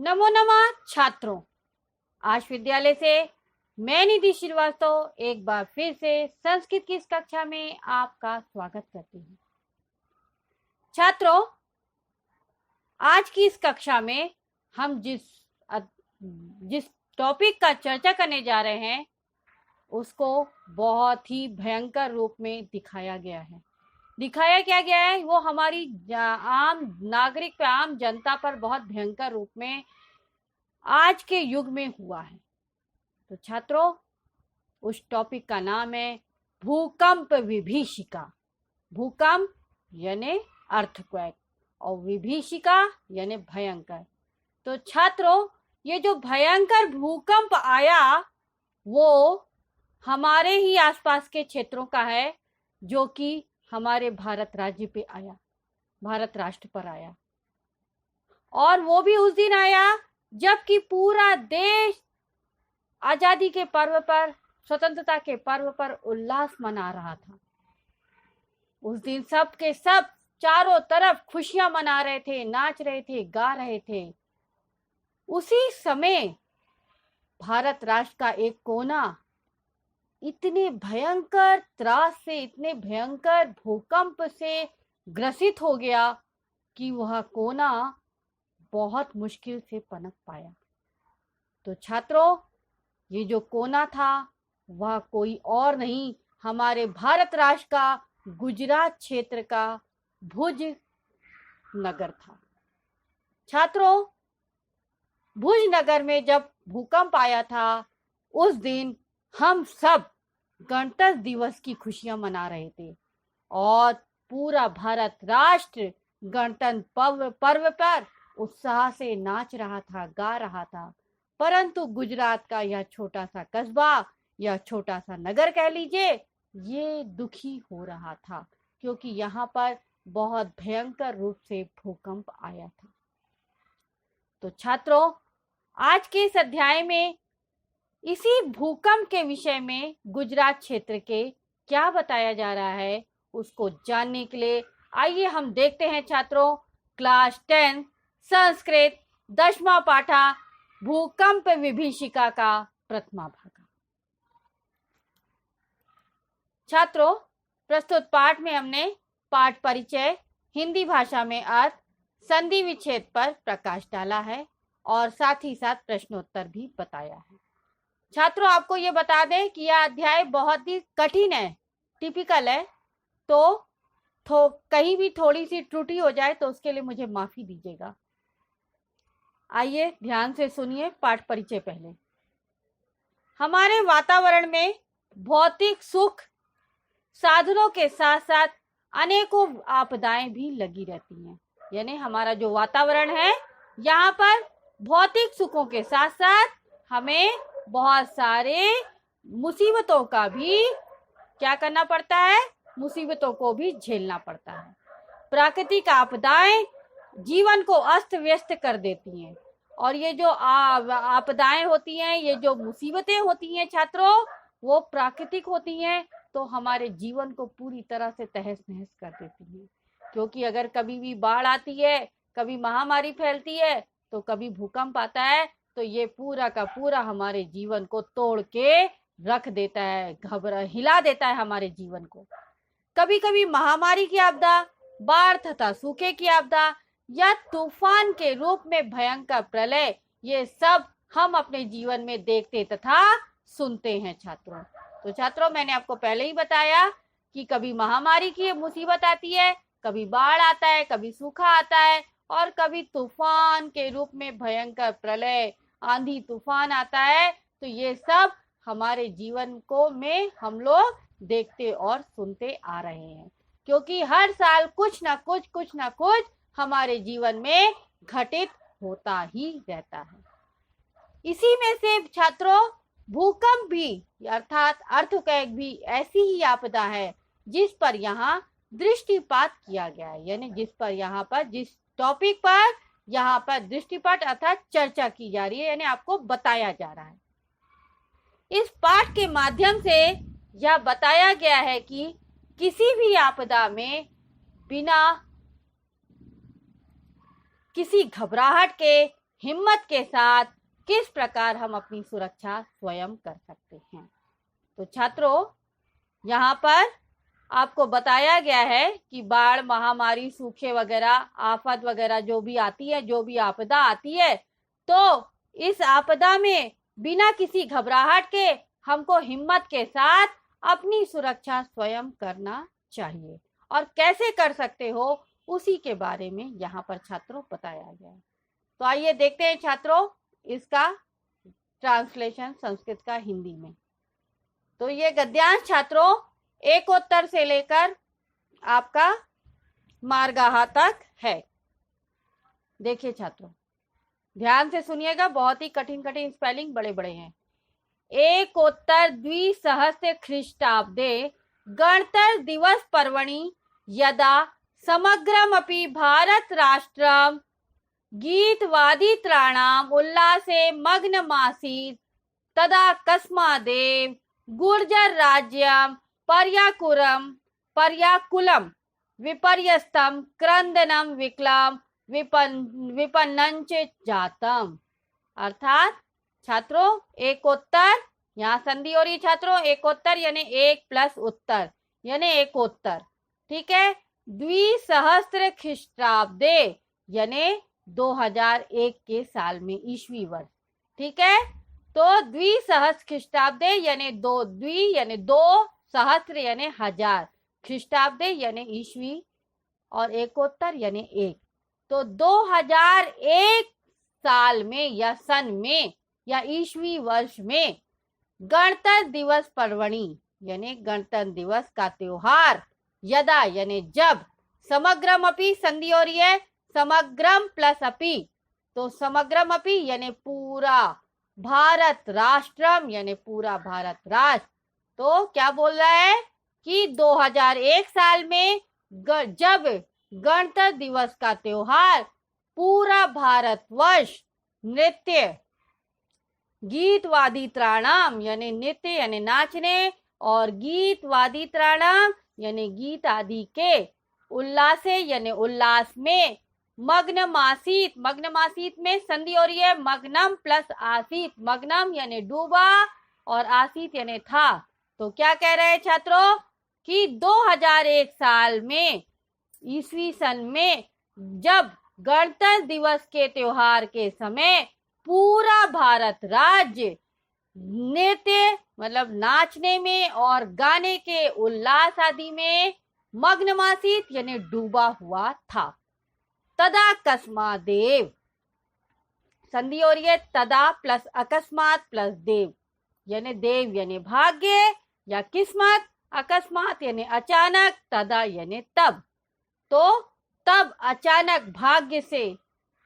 नमो नमः छात्रों। आज विद्यालय से मैं निधि श्रीवास्तव एक बार फिर से संस्कृत की इस कक्षा में आपका स्वागत करती हूँ। छात्रों, आज की इस कक्षा में हम जिस टॉपिक का चर्चा करने जा रहे हैं उसको बहुत ही भयंकर रूप में दिखाया गया है। दिखाया क्या गया है वो हमारी आम नागरिक पे, आम जनता पर बहुत भयंकर रूप में आज के युग में हुआ है। तो छात्रों, उस टॉपिक का नाम है भूकंप विभीषिका। भूकंप यानी अर्थक्वेक और विभीषिका यानी भयंकर। तो छात्रों, ये जो भयंकर भूकंप आया वो हमारे ही आसपास के क्षेत्रों का है, जो कि हमारे भारत राज्य पे आया, भारत राष्ट्र पर आया। और वो भी उस दिन आया जबकि पूरा देश आजादी के पर्व पर, स्वतंत्रता के पर्व पर उल्लास मना रहा था। उस दिन सब के सब चारों तरफ खुशियां मना रहे थे, नाच रहे थे, गा रहे थे। उसी समय भारत राष्ट्र का एक कोना इतने भयंकर त्रास से, इतने भयंकर भूकंप से ग्रसित हो गया कि वह कोना बहुत मुश्किल से पनप पाया। तो छात्रों, ये जो कोना था वह कोई और नहीं, हमारे भारत राष्ट्र का गुजरात क्षेत्र का भुज नगर था। छात्रों, भुज नगर में जब भूकंप आया था उस दिन हम सब गणतंत्र दिवस की खुशियां मना रहे थे और पूरा भारत राष्ट्र गणतंत्र पर्व पर उत्साह से नाच रहा था, गा रहा था। परंतु गुजरात का यह छोटा सा कस्बा या छोटा सा नगर कह लीजिए, ये दुखी हो रहा था क्योंकि यहाँ पर बहुत भयंकर रूप से भूकंप आया था। तो छात्रों, आज के इस अध्याय में इसी भूकंप के विषय में गुजरात क्षेत्र के क्या बताया जा रहा है उसको जानने के लिए आइए हम देखते हैं छात्रों क्लास 10 संस्कृत 10वां पाठा भूकंप विभीषिका का प्रथमा भाग। छात्रों, प्रस्तुत पाठ में हमने पाठ परिचय, हिंदी भाषा में अर्थ, संधि विच्छेद पर प्रकाश डाला है और साथ ही साथ प्रश्नोत्तर भी बताया है। छात्रों, आपको ये बता दें कि यह अध्याय बहुत ही कठिन है, टिपिकल है, तो कहीं भी थोड़ी सी त्रुटि हो जाए तो उसके लिए मुझे माफी दीजिएगा। आइए ध्यान से सुनिए पाठ परिचय। पहले, हमारे वातावरण में भौतिक सुख साधनों के साथ साथ अनेकों आपदाएं भी लगी रहती हैं। यानी हमारा जो वातावरण है यहाँ पर भौतिक सुखों के साथ साथ हमें बहुत सारे मुसीबतों का भी क्या करना पड़ता है, मुसीबतों को भी झेलना पड़ता है। प्राकृतिक आपदाएं जीवन को अस्त व्यस्त कर देती हैं और ये जो आपदाएं होती हैं, ये जो मुसीबतें होती हैं छात्रों, वो प्राकृतिक होती हैं तो हमारे जीवन को पूरी तरह से तहस नहस कर देती हैं। क्योंकि अगर कभी भी बाढ़ आती है, कभी महामारी फैलती है, तो कभी भूकंप आता है, तो ये पूरा का पूरा हमारे जीवन को तोड़ के रख देता है, हिला देता है हमारे जीवन को। कभी कभी महामारी की आपदा, बाढ़ तथा सूखे की आपदा या तूफान के रूप में भयंकर प्रलय, ये सब हम अपने जीवन में देखते तथा सुनते हैं छात्रों। तो छात्रों, मैंने आपको पहले ही बताया कि कभी महामारी की मुसीबत आती है, कभी बाढ़ आता है, कभी सूखा आता है और कभी तूफान के रूप में भयंकर प्रलय, आंधी तूफान आता है। तो ये सब हमारे जीवन को में हम लोग देखते और सुनते आ रहे हैं, क्योंकि हर साल कुछ ना कुछ हमारे जीवन में घटित होता ही रहता है। इसी में से छात्रों भूकंप भी अर्थात अर्थक्वेक भी ऐसी ही आपदा है जिस पर यहाँ दृष्टिपात किया गया है। यानी जिस पर यहाँ पर, जिस टॉपिक पर यहाँ पर दृष्टिपात अर्थात चर्चा की जा रही है, यानी आपको बताया जा रहा है। इस पाठ के माध्यम से यह बताया गया है कि किसी भी आपदा में बिना किसी घबराहट के, हिम्मत के साथ किस प्रकार हम अपनी सुरक्षा स्वयं कर सकते हैं। तो छात्रों, यहाँ पर आपको बताया गया है कि बाढ़, महामारी, सूखे वगैरह, आफत वगैरह जो भी आती है, जो भी आपदा आती है, तो इस आपदा में बिना किसी घबराहट के हमको हिम्मत के साथ अपनी सुरक्षा स्वयं करना चाहिए। और कैसे कर सकते हो उसी के बारे में यहाँ पर छात्रों बताया गया है। तो आइए देखते हैं छात्रों इसका ट्रांसलेशन संस्कृत का हिंदी में। तो ये गद्यांश छात्रों एकोत्तर से लेकर आपका मारगाहा तक है। देखिए छात्रों, ध्यान से सुनिएगा, बहुत ही कठिन कठिन स्पेलिंग बड़े बड़े हैं। एकोत्तर द्विसहस्र ख्रीष्टाब्दे गणतंत्र दिवस पर्वणि यदा समग्रमपि भारत राष्ट्रम गीतवादित्राणाम उल्लासे मग्नमासीत् तदा कस्मादेव गुर्जर राज्यम पर्याकुलम विपर्यस्तम क्रंदनम विकलम विपन्नंच जातम। अर्थात छात्रों एकोत्तर, यहाँ संधि हो रही छात्रों, एकोत्तर यानी एक प्लस उत्तर यानी एकोत्तर, ठीक है। द्विसहस्र ख्रीष्टाब्दे यानी 2001 के साल में, ईस्वी वर्ष, ठीक है। तो द्विसहस्र ख्रीष्टाब्दे यानी दो, द्वि यानी दो, सहस्त्र यानी हजार, ख्रीष्टाब्दे यानी ईस्वी, और एकोत्तर यानी एक। तो 2001 साल में या सन में या ईस्वी वर्ष में गणतंत्र दिवस पर्वणि यानी गणतंत्र दिवस का त्योहार, यदा यानी जब, समग्रम अपि संधि हो रही है, समग्रम प्लस अपि, तो समग्रम अपि यानी पूरा, भारत राष्ट्रम यानी पूरा भारत राष्ट्र। तो क्या बोल रहा है कि 2001 साल में जब गणतंत्र दिवस का त्योहार पूरा भारतवर्ष नृत्य, गीतवादित्राणाम यानी नृत्य यानी नाचने, और गीतवादित्राणाम यानी गीत आदि के, उल्लासे यानी उल्लास में, मग्नमासीत, मग्नमासीत में संधि हो रही है, मग्नम प्लस आसीत, मग्नम यानी डूबा और आसीत यानी था। तो क्या कह रहे हैं छात्रों कि 2001 साल में, ईस्वी सन में, जब गणतंत्र दिवस के त्योहार के समय पूरा भारत राज्य नृत्य मतलब नाचने में और गाने के उल्लास आदि में मग्नमासीत यानी डूबा हुआ था। तदा कस्मादेव, संधि हो रही है, तदा प्लस अकस्मात प्लस देव यानी देव यानी भाग्य या किस्मत, अकस्मात यानी अचानक, तदा यानी तब। तो तब अचानक भाग्य से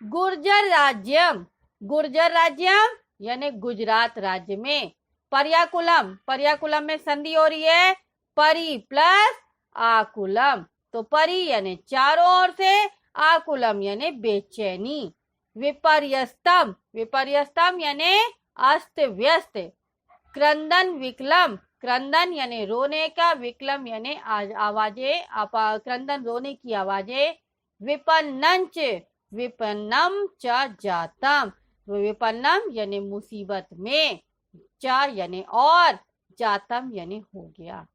गुर्जर राज्यम, गुर्जर राज्यम यानी गुजरात राज्य में, पर्याकुलम, पर्याकुलम में संधि हो रही है, परी प्लस आकुलम, तो परी यानी चारों ओर से, आकुलम यानी बेचैनी, विपर्यस्तम, विपर्यस्तम यानी अस्त व्यस्त, क्रंदन विकलम, क्रंदन यानी रोने का, विकलम यानी आवाजें, क्रंदन रोने की आवाजें, विपन्नंच, विपन्नम च जातम, विपन्नम यानी मुसीबत में, च यानी और, जातम यानी हो गया।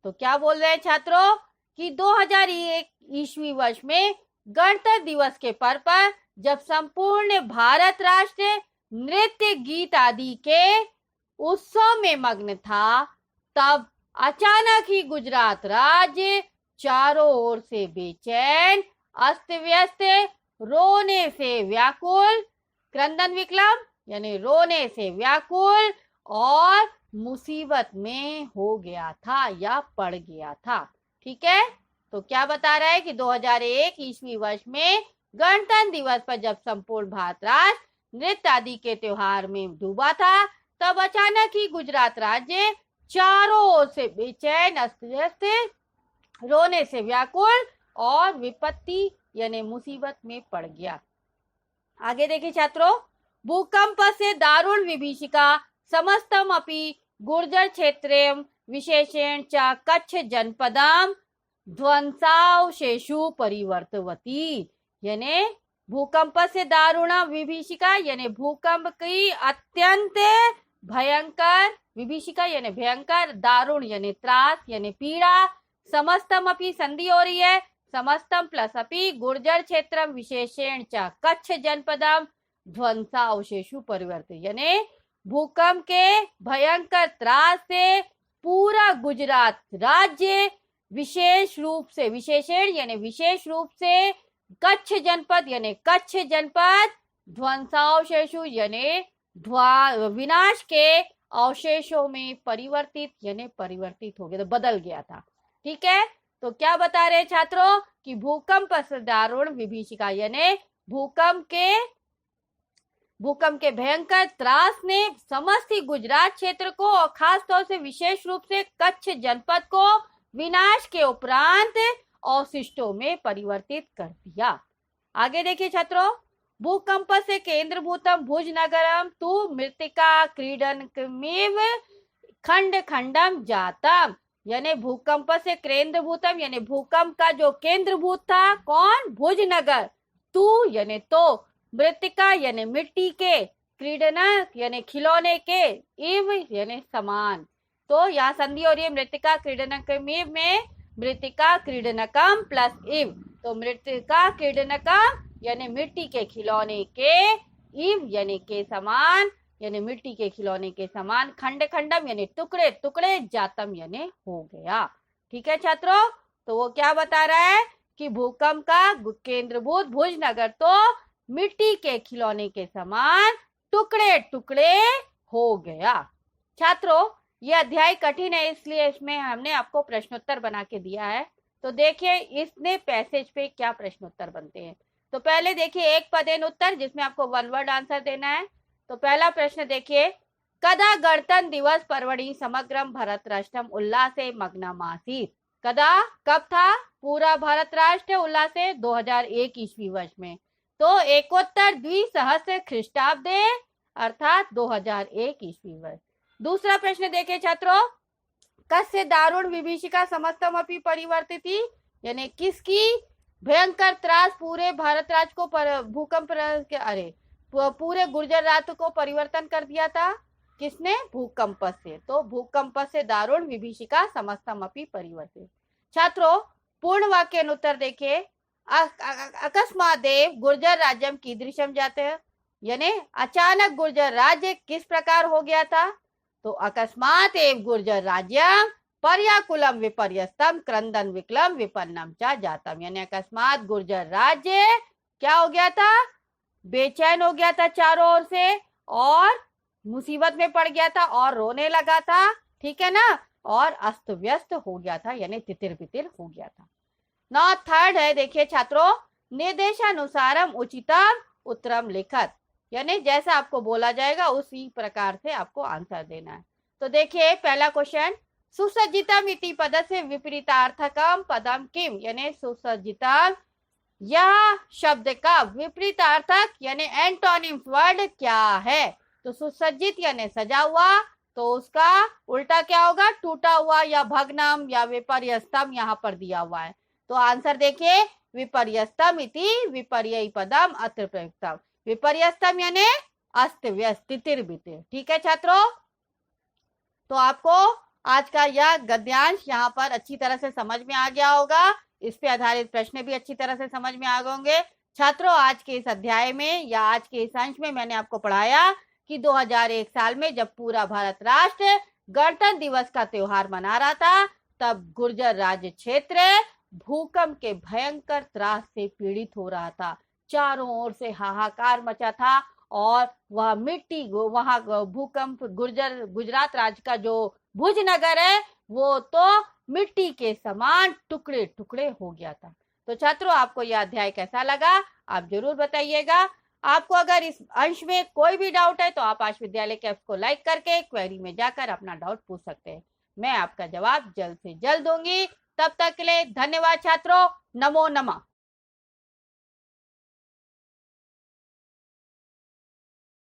तो क्या बोल रहे हैं छात्रों कि 2001 ईस्वी वर्ष में गणतंत्र दिवस के पर्व पर जब संपूर्ण भारत राष्ट्र नृत्य गीत आदि के उत्सव में मग्न था, तब अचानक ही गुजरात राज्य चारों ओर से बेचैन, अस्त व्यस्त, रोने से व्याकुल, क्रंदन विकलम यानी रोने से व्याकुल और मुसीबत में हो गया था या पड़ गया था, ठीक है। तो क्या बता रहा है कि 2001 ईस्वी वर्ष में गणतंत्र दिवस पर जब संपूर्ण भारत राष्ट्र नृत्य आदि के त्योहार में डूबा था, तब अचानक ही गुजरात राज्य चारों ओर से बेचैन, अस्त व्यस्त, रोने से व्याकुल और विपत्ति यानी मुसीबत में पड़ गया। आगे देखिए छात्रों, भूकंप से दारुण विभीषिका समस्तम अपि गुर्जर क्षेत्रम विशेषेण च कच्छ जनपदम ध्वंसावशेषु परिवर्तवती, यानी भूकंप से दारुण विभीषिका यानी भूकंप की अत्यंत भयंकर, विभीषिका यानी भयंकर, दारुण यानी त्रास यानी पीड़ा, समस्तम अपि संधि हो रही है, समस्तम प्लस अपि गुर्जर क्षेत्रम विशेषेण च कच्छ जनपदम ध्वंसावशेषु परिवर्तित, यानी भूकंप के भयंकर त्रास से पूरा गुजरात राज्य विशेष रूप से, विशेषण यानी विशेष रूप से कच्छ जनपद यानी कच्छ जनपद ध्वंसावशेषु यानी विनाश के अवशेषों में परिवर्तित यानी परिवर्तित हो गया, तो बदल गया था। ठीक है, तो क्या बता रहे छात्रों कि भूकंप से दारुण विभीषिका यानी भूकंप के भयंकर त्रास ने समस्त ही गुजरात क्षेत्र को और खास तौर से विशेष रूप से कच्छ जनपद को विनाश के उपरांत अवशिष्टों में परिवर्तित कर दिया। आगे देखिए छात्रों, भूकंप से केंद्रभूतम भुज नगरम तु मृतिका क्रीडनकमेव खंड खंडम जातम, यानी भूकंप से केंद्रभूतम यानी भूकंप का जो केंद्रभूत था कौन, भुज नगर, तू यानी तो, मृतिका यानी मिट्टी के, क्रीडनक यानी खिलौने के, इव यानी समान, तो यहाँ संधि हो रही है मृतिका क्रीडनकमेव में मृतिका क्रीडनकम प्लस इव, तो मृतिका क्रीडनकम यानी मिट्टी के खिलौने के, इव यानी के समान यानी मिट्टी के खिलौने के समान, खंड खंडम यानी टुकड़े टुकड़े, जातम यानी हो गया। ठीक है छात्रों, तो वो क्या बता रहा है कि भूकंप का केंद्रभूत भुज नगर तो मिट्टी के खिलौने के समान टुकड़े टुकड़े हो गया। छात्रों ये अध्याय कठिन है, इसलिए इसमें हमने आपको प्रश्नोत्तर बना के दिया है। तो देखिए इसने पैसेज पे क्या प्रश्नोत्तर बनते हैं। तो पहले देखिए एक पदेन उत्तर, जिसमें आपको वन वर्ड आंसर देना है। तो पहला प्रश्न देखिए, कदा गणतंत्र दिवस पर्वणि समग्रम भारत राष्ट्रम उल्लासे मग्नमासीत्, कदा कब था पूरा भारत राष्ट्र उल्लास से 2001 ईस्वी वर्ष में, तो एकोत्तर द्विसहस्र ख्रीष्टाब्दे अर्थात 2001 ईस्वी वर्ष। दूसरा प्रश्न देखें छात्रों, कस्य दारुण विभीषिका समस्तम अपि परिवर्तिति, यानी किसकी भयंकर त्रास पूरे भारत राज्य को भूकंप पूरे गुर्जर राज्य को परिवर्तन कर दिया था, किसने, भूकंप से, तो भूकंप से दारुण विभीषिका समस्तम अपि परिवर्तित। छात्रों पूर्ण वाक्य अनुत्तर देखिए, अकस्मात देव गुर्जर राज्यम कीदृशम जाते हैं, यानी अचानक गुर्जर राज्य किस प्रकार हो गया था, तो अकस्मात एव गुर्जर राज्यम पर्याकुलम विपर्यस्तम क्रंदन विकलम विपन्नम चा जातम, यानी अकस्मात गुर्जर राज्य क्या हो गया था, बेचैन हो गया था चारों ओर से और मुसीबत में पड़ गया था और रोने लगा था, ठीक है ना, और अस्त व्यस्त हो गया था यानी तितिर बितिर हो गया था। ना थर्ड है देखिए छात्रों, निर्देशानुसारम उचितम उत्तरम लिखत, यानी जैसा आपको बोला जाएगा उसी प्रकार से आपको आंसर देना है। तो देखिए पहला क्वेश्चन, सुसज्जितम इति पद से विपरीतार्थकम पदम किम, यानी सुसज्जितम यह शब्द का विपरीतार्थक यानी एंटोनिम्स वर्ड क्या है, तो सुसज्जित यानी सजा हुआ, तो उसका उल्टा क्या होगा, टूटा हुआ या भग्नम या विपर्यस्तम यहाँ पर दिया हुआ है। तो आंसर देखिए विपर्यस्तम इति विपर्ययी पदम अत्र प्रयुक्तम, विपर्यस्तम यानी अस्त व्यस्त तितिर बितिर। ठीक है छात्रों, तो आपको आज का यह गद्यांश यहाँ पर अच्छी तरह से समझ में आ गया होगा, इस पे आधारित प्रश्न भी अच्छी तरह से समझ में आ गए होंगे। छात्रों आज के इस अध्याय में या आज के इस अंश में मैंने आपको पढ़ाया कि 2001 साल में जब पूरा भारत राष्ट्र गणतंत्र दिवस का त्योहार मना रहा था, तब गुर्जर राज्य क्षेत्र भूकंप के भयंकर त्रास से पीड़ित हो रहा था, चारों ओर से हाहाकार मचा था और वह मिट्टी वहां भूकंप गुजरात राज्य का जो भुज नगर है वो तो मिट्टी के समान टुकड़े टुकड़े हो गया था। तो छात्रों आपको यह अध्याय कैसा लगा आप जरूर बताइएगा। आपको अगर इस अंश में कोई भी डाउट है तो आप आश विद्यालय के ऐप को लाइक करके क्वेरी में जाकर अपना डाउट पूछ सकते हैं, मैं आपका जवाब जल्द से जल्द दूंगी। तब तक के लिए धन्यवाद छात्रों, नमो नमः।